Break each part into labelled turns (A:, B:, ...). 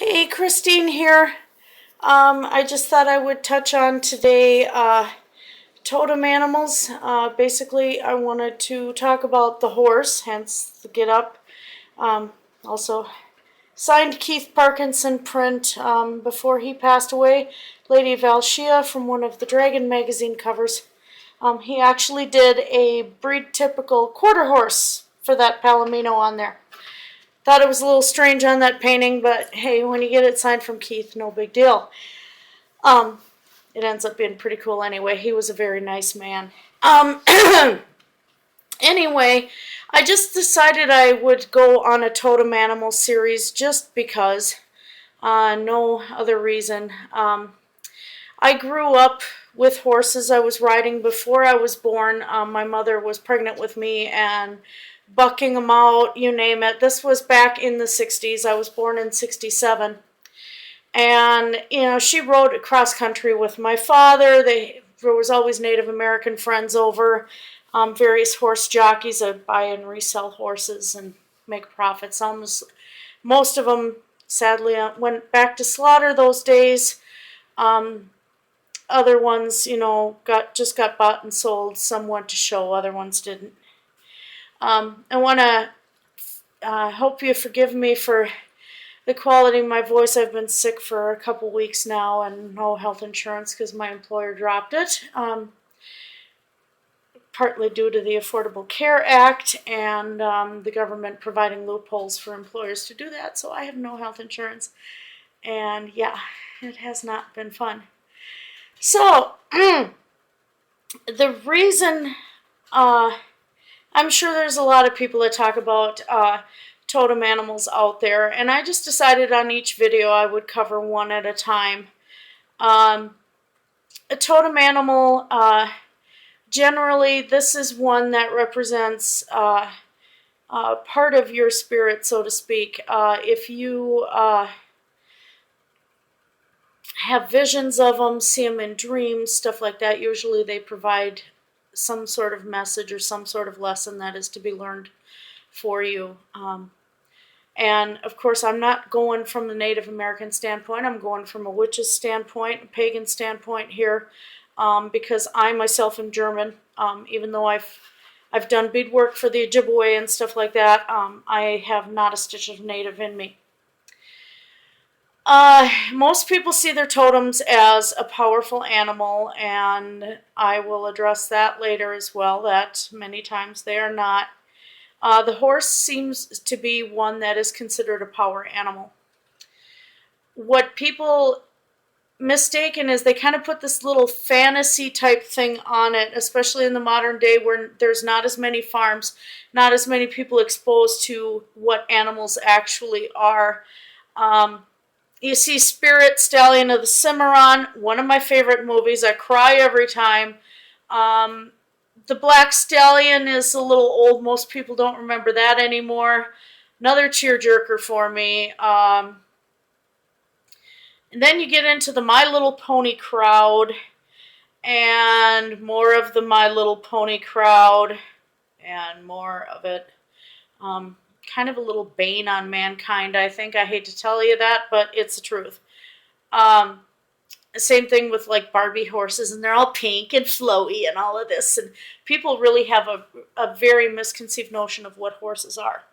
A: Hey, Christine here. I just thought I would touch on today totem animals. Basically, I wanted to talk about the horse, hence the get up. Also, signed Keith Parkinson print before he passed away, Lady Valshia from one of the Dragon magazine covers. He actually did a breed typical quarter horse for that Palomino on there. Thought it was a little strange on that painting, but hey, when you get it signed from Keith, no big deal. It ends up being pretty cool anyway. He was a very nice man. Anyway, I just decided I would go on a totem animal series just because. No other reason. I grew up with horses. I was riding before I was born. My mother was pregnant with me and bucking them out, you name it. This was back in the 60s. I was born in 67. And, she rode cross country with my father. There was always Native American friends over, various horse jockeys that buy and resell horses and make profits. Most of them, sadly, went back to slaughter those days. Other ones, just got bought and sold. Some went to show, other ones didn't. I want to hope you forgive me for the quality of my voice. I've been sick for a couple weeks now and no health insurance because my employer dropped it, partly due to the Affordable Care Act and the government providing loopholes for employers to do that. So I have no health insurance, and yeah, it has not been fun. So the reason I'm sure there's a lot of people that talk about totem animals out there, and I just decided on each video I would cover one at a time. A totem animal, generally, this is one that represents part of your spirit, so to speak. If you have visions of them, see them in dreams, stuff like that, usually they provide some sort of message or some sort of lesson that is to be learned for you. And of course, I'm not going from the Native American standpoint. I'm going from a witch's standpoint, a pagan standpoint here, because I myself am German. Even though I've done beadwork for the Ojibwe and stuff like that, I have not a stitch of Native in me. Most people see their totems as a powerful animal, and I will address that later as well, that many times they are not. The horse seems to be one that is considered a power animal. What people mistaken is they kind of put this little fantasy type thing on it, especially in the modern day where there's not as many farms, not as many people exposed to what animals actually are. You see Spirit, Stallion of the Cimarron, one of my favorite movies. I cry every time. The Black Stallion is a little old. Most people don't remember that anymore. Another tearjerker for me. And then you get into the My Little Pony crowd, and more of the My Little Pony crowd, and more of it. Kind of a little bane on mankind, I think. I hate to tell you that, but it's the truth. Same thing with like Barbie horses, and they're all pink and flowy and all of this. And people really have a very misconceived notion of what horses are.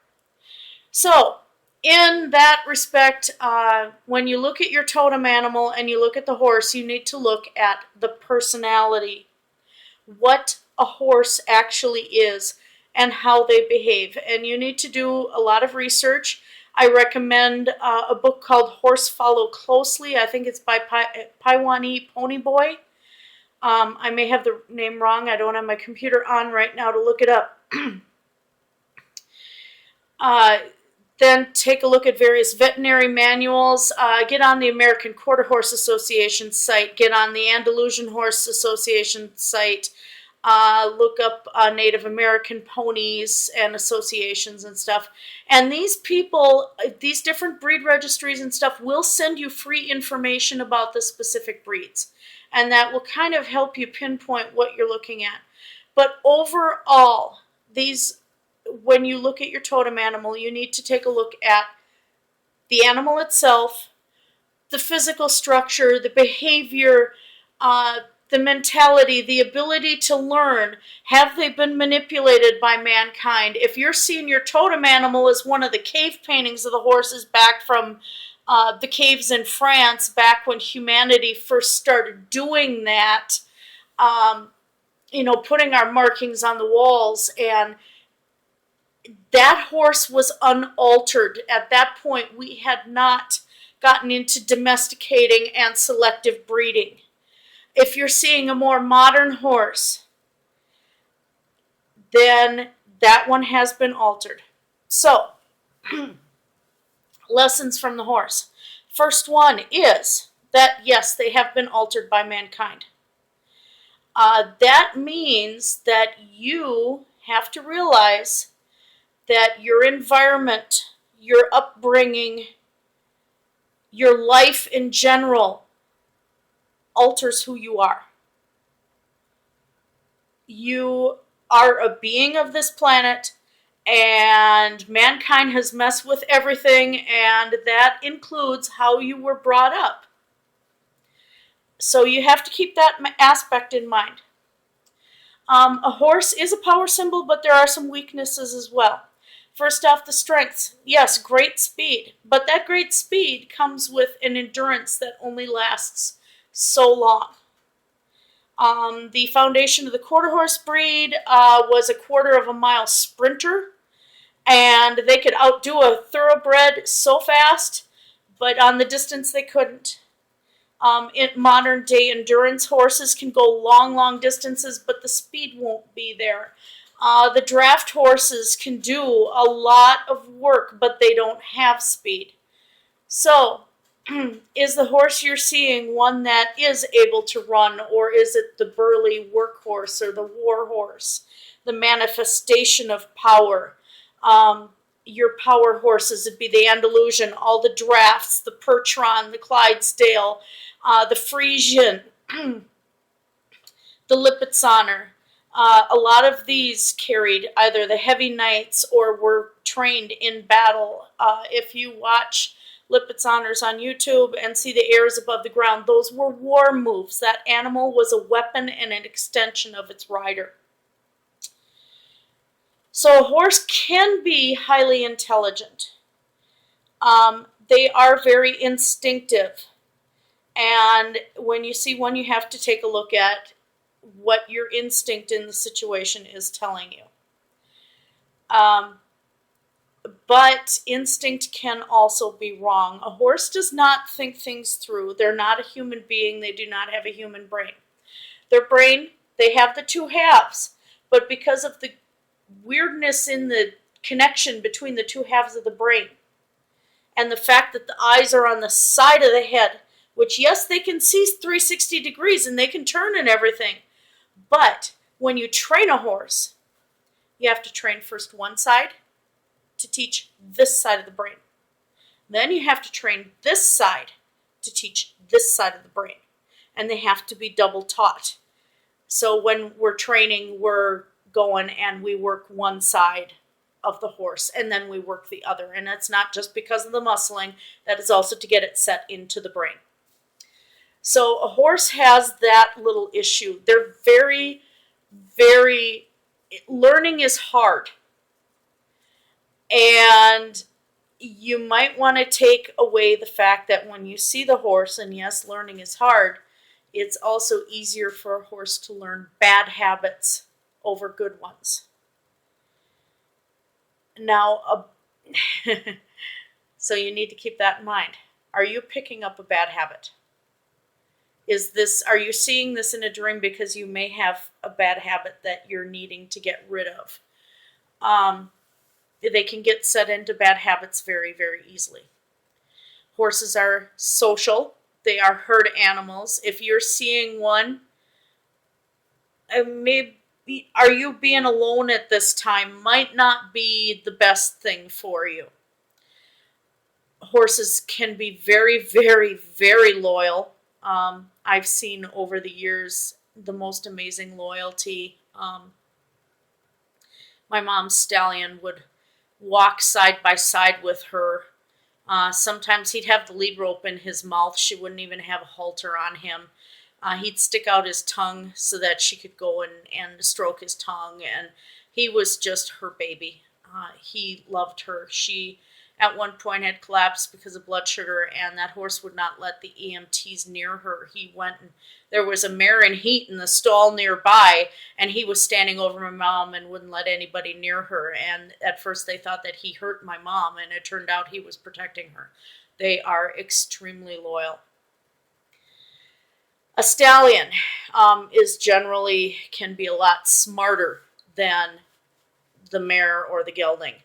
A: So, in that respect, when you look at your totem animal and you look at the horse, you need to look at the personality. What a horse actually is and how they behave. And you need to do a lot of research. I recommend a book called Horse Follow Closely. I think it's by Paiwanee Ponyboy. I may have the name wrong. I don't have my computer on right now to look it up. Then take a look at various veterinary manuals. Get on the American Quarter Horse Association site. Get on the Andalusian Horse Association site. Look up Native American ponies and associations and stuff. And these people, these different breed registries and stuff will send you free information about the specific breeds. And that will kind of help you pinpoint what you're looking at. But overall, when you look at your totem animal, you need to take a look at the animal itself, the physical structure, the behavior, the mentality, the ability to learn. Have they been manipulated by mankind? If you're seeing your totem animal as one of the cave paintings of the horses back from the caves in France, back when humanity first started doing that, putting our markings on the walls, and that horse was unaltered. At that point, we had not gotten into domesticating and selective breeding. If you're seeing a more modern horse, then that one has been altered. So, lessons from the horse. First one is that, yes, they have been altered by mankind. That means that you have to realize that your environment, your upbringing, your life in general alters who you are. You are a being of this planet, and mankind has messed with everything, and that includes how you were brought up. So you have to keep that aspect in mind. A horse is a power symbol, but there are some weaknesses as well. First off, the strengths. Yes, great speed, but that great speed comes with an endurance that only lasts so long. The foundation of the quarter horse breed was a 1/4 mile sprinter, and they could outdo a thoroughbred so fast, but on the distance they couldn't. In modern day endurance horses can go long distances, but the speed won't be there. The draft horses can do a lot of work, but they don't have speed. So, is the horse you're seeing one that is able to run, or is it the burly workhorse or the war horse, the manifestation of power? Your power horses would be the Andalusian, all the drafts, the Percheron, the Clydesdale, the Frisian, the Lipizzaner. A lot of these carried either the heavy knights or were trained in battle. If you watch Lipizzaners on YouTube and see the airs above the ground, those were war moves. That animal was a weapon and an extension of its rider. So a horse can be highly intelligent. They are very instinctive. And when you see one, you have to take a look at what your instinct in the situation is telling you. But instinct can also be wrong. A horse does not think things through. They're not a human being. They do not have a human brain. Their brain, they have the two halves. But because of the weirdness in the connection between the two halves of the brain, and the fact that the eyes are on the side of the head, which, yes, they can see 360 degrees and they can turn and everything. But when you train a horse, you have to train first one side to teach this side of the brain. Then you have to train this side to teach this side of the brain. And they have to be double taught. So when we're training, we're going and we work one side of the horse and then we work the other. And that's not just because of the muscling, that is also to get it set into the brain. So a horse has that little issue. They're very, learning is hard. And you might want to take away the fact that when you see the horse, and yes, learning is hard, it's also easier for a horse to learn bad habits over good ones. Now, so you need to keep that in mind. Are you picking up a bad habit? Are you seeing this in a dream because you may have a bad habit that you're needing to get rid of? They can get set into bad habits very, very easily. Horses are social. They are herd animals. If you're seeing one, are you being alone at this time might not be the best thing for you. Horses can be very, very, very loyal. I've seen over the years the most amazing loyalty. My mom's stallion would walk side by side with her Sometimes he'd have the lead rope in his mouth. She wouldn't even have a halter on him. He'd stick out his tongue so that she could go and stroke his tongue, and he was just her baby. He loved her. She, at one point, had collapsed because of blood sugar, and that horse would not let the EMTs near her. He went, and there was a mare in heat in the stall nearby, and he was standing over my mom and wouldn't let anybody near her. And at first they thought that he hurt my mom, and it turned out he was protecting her. They are extremely loyal. A stallion can be a lot smarter than the mare or the gelding.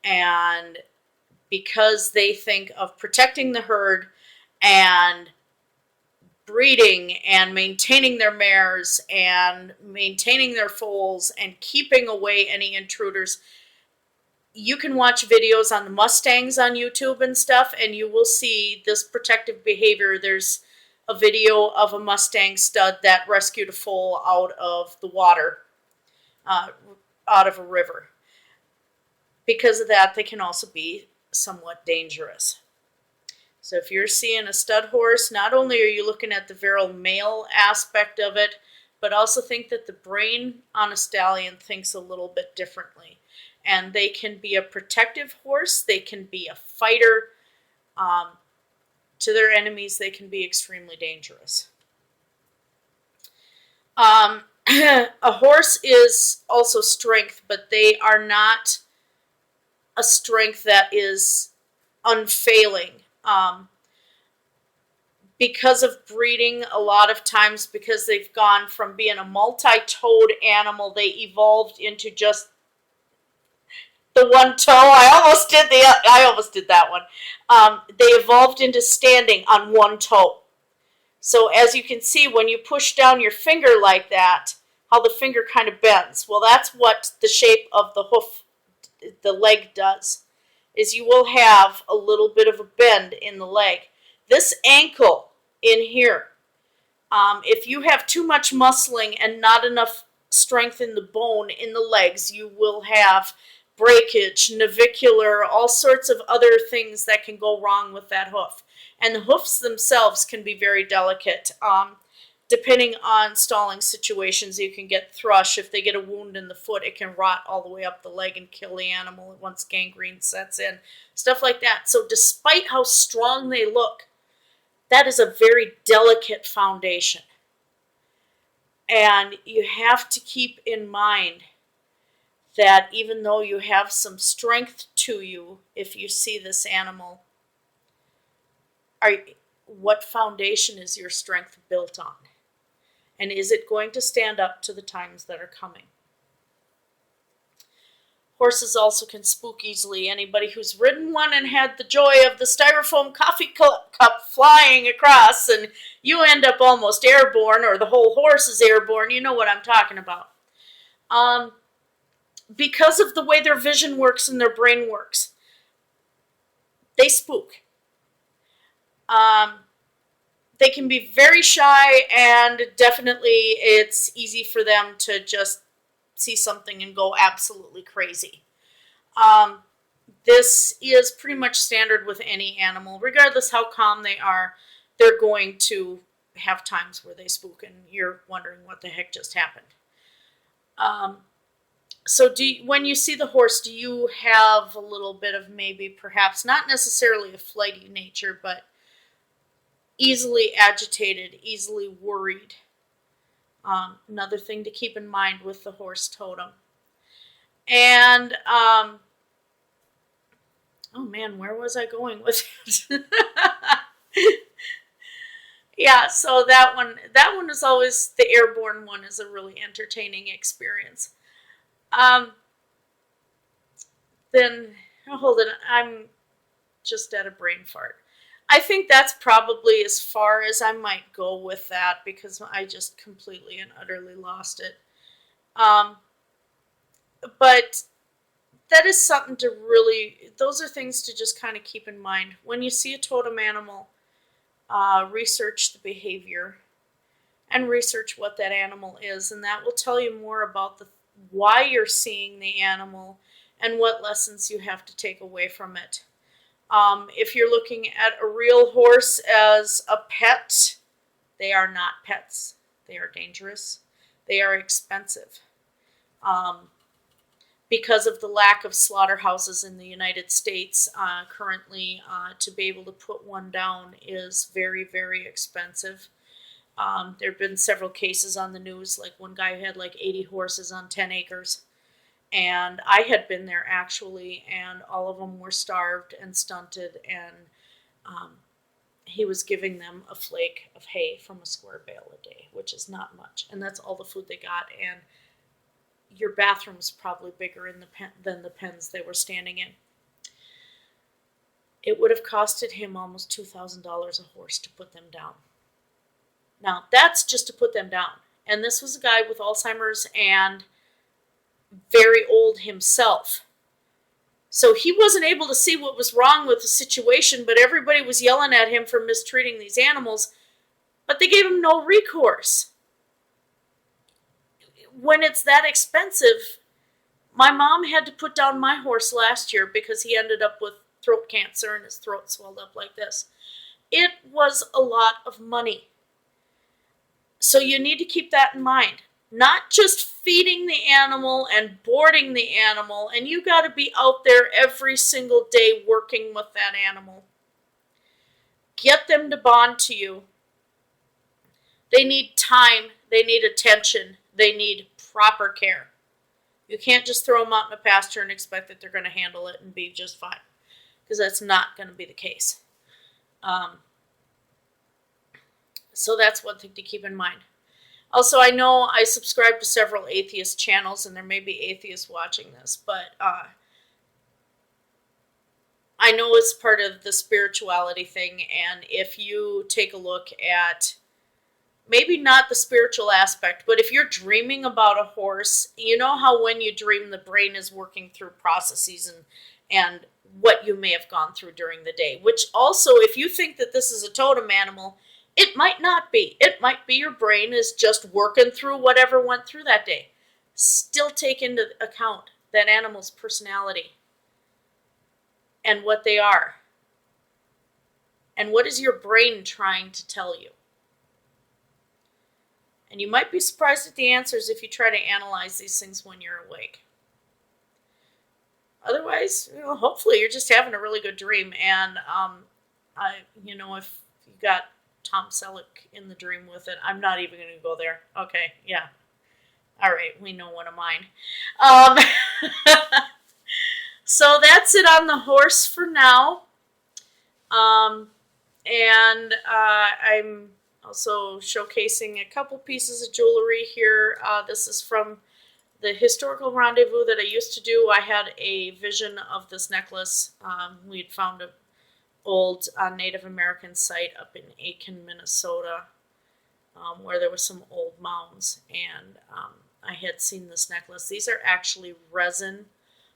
A: And because they think of protecting the herd and breeding and maintaining their mares and maintaining their foals and keeping away any intruders, you can watch videos on the Mustangs on YouTube and stuff, and you will see this protective behavior. There's a video of a Mustang stud that rescued a foal out of the water, out of a river. Because of that, they can also be somewhat dangerous. So if you're seeing a stud horse, not only are you looking at the virile male aspect of it, but also think that the brain on a stallion thinks a little bit differently. And they can be a protective horse, they can be a fighter. To their enemies, they can be extremely dangerous. A horse is also strength, but they are not a strength that is unfailing. Because of breeding, a lot of times, because they've gone from being a multi-toed animal, they evolved into just the one toe. I almost did that one. They evolved into standing on one toe. So as you can see, when you push down your finger like that, how the finger kind of bends. Well, that's what the shape of the hoof, the leg does, is you will have a little bit of a bend in the leg. This ankle in here, if you have too much muscling and not enough strength in the bone in the legs, you will have breakage, navicular, all sorts of other things that can go wrong with that hoof. And the hoofs themselves can be very delicate. Depending on stalling situations, you can get thrush. If they get a wound in the foot, it can rot all the way up the leg and kill the animal once gangrene sets in. Stuff like that. So despite how strong they look, that is a very delicate foundation. And you have to keep in mind that even though you have some strength to you, if you see this animal, what foundation is your strength built on? And is it going to stand up to the times that are coming? Horses also can spook easily. Anybody who's ridden one and had the joy of the styrofoam coffee cup flying across and you end up almost airborne, or the whole horse is airborne, you know what I'm talking about. Because of the way their vision works and their brain works, they spook. They can be very shy, and definitely it's easy for them to just see something and go absolutely crazy. This is pretty much standard with any animal. Regardless how calm they are, they're going to have times where they spook and you're wondering what the heck just happened. So when you see the horse, do you have a little bit of maybe perhaps not necessarily a flighty nature, but easily agitated, easily worried? Another thing to keep in mind with the horse totem. And, oh man, where was I going with it? Yeah, so that one is always, the airborne one is a really entertaining experience. Then, hold it, I'm just at a brain fart. I think that's probably as far as I might go with that, because I just completely and utterly lost it. But that is something to really, those are things to just kind of keep in mind. When you see a totem animal, research the behavior and research what that animal is, and that will tell you more about why you're seeing the animal and what lessons you have to take away from it. If you're looking at a real horse as a pet, they are not pets. They are dangerous. They are expensive. Because of the lack of slaughterhouses in the United States currently, to be able to put one down is very, very expensive. There have been several cases on the news, like one guy had like 80 horses on 10 acres. And I had been there actually, and all of them were starved and stunted, and he was giving them a flake of hay from a square bale a day, which is not much. And that's all the food they got. And your bathroom's probably bigger in the than the pens they were standing in. It would have costed him almost $2,000 a horse to put them down. Now, that's just to put them down. And this was a guy with Alzheimer's and very old himself. So he wasn't able to see what was wrong with the situation, but everybody was yelling at him for mistreating these animals, but they gave him no recourse. When it's that expensive, my mom had to put down my horse last year because he ended up with throat cancer and his throat swelled up like this. It was a lot of money. So you need to keep that in mind. Not just feeding the animal and boarding the animal, and you got to be out there every single day working with that animal. Get them to bond to you. They need time, they need attention, they need proper care. You can't just throw them out in a pasture and expect that they're going to handle it and be just fine, because that's not going to be the case. So that's one thing to keep in mind. Also, I know I subscribe to several atheist channels, and there may be atheists watching this, but I know it's part of the spirituality thing, and if you take a look at maybe not the spiritual aspect, but if you're dreaming about a horse, you know how when you dream, the brain is working through processes and what you may have gone through during the day, which also, if you think that this is a totem animal, it might not be. It might be your brain is just working through whatever went through that day. Still take into account that animal's personality and what they are. And what is your brain trying to tell you? And you might be surprised at the answers if you try to analyze these things when you're awake. Otherwise, hopefully you're just having a really good dream. And, if you got Tom Selleck in the dream with it, I'm not even going to go there. Okay, yeah. All right, we know one of mine. So that's it on the horse for now. I'm also showcasing a couple pieces of jewelry here. This is from the historical rendezvous that I used to do. I had a vision of this necklace. We'd found an old Native American site up in Aiken, Minnesota, where there were some old mounds, and I had seen this necklace. These are actually resin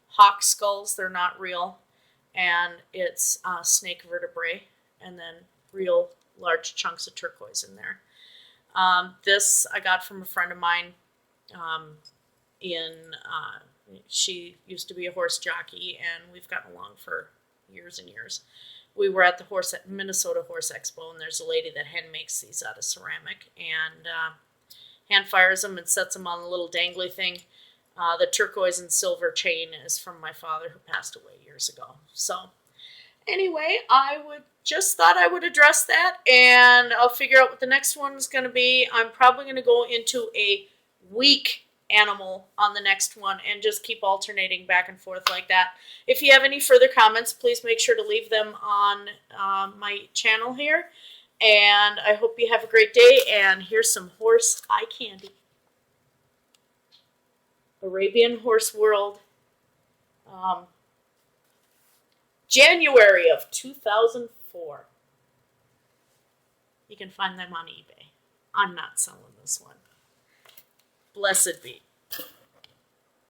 A: hawk skulls. They're not real, and it's snake vertebrae, and then real large chunks of turquoise in there. This I got from a friend of mine. She used to be a horse jockey, and we've gotten along for years and years. We were at the Minnesota Horse Expo, and there's a lady that hand makes these out of ceramic, and hand fires them and sets them on a little dangly thing. The turquoise and silver chain is from my father, who passed away years ago. So anyway, I just thought I would address that, and I'll figure out what the next one is going to be. I'm probably going to go into a weak animal on the next one and just keep alternating back and forth like that. If you have any further comments, please make sure to leave them on my channel here. And I hope you have a great day, and here's some horse eye candy. Arabian Horse World, January of 2004. You can find them on eBay. I'm not selling this one. Blessed be.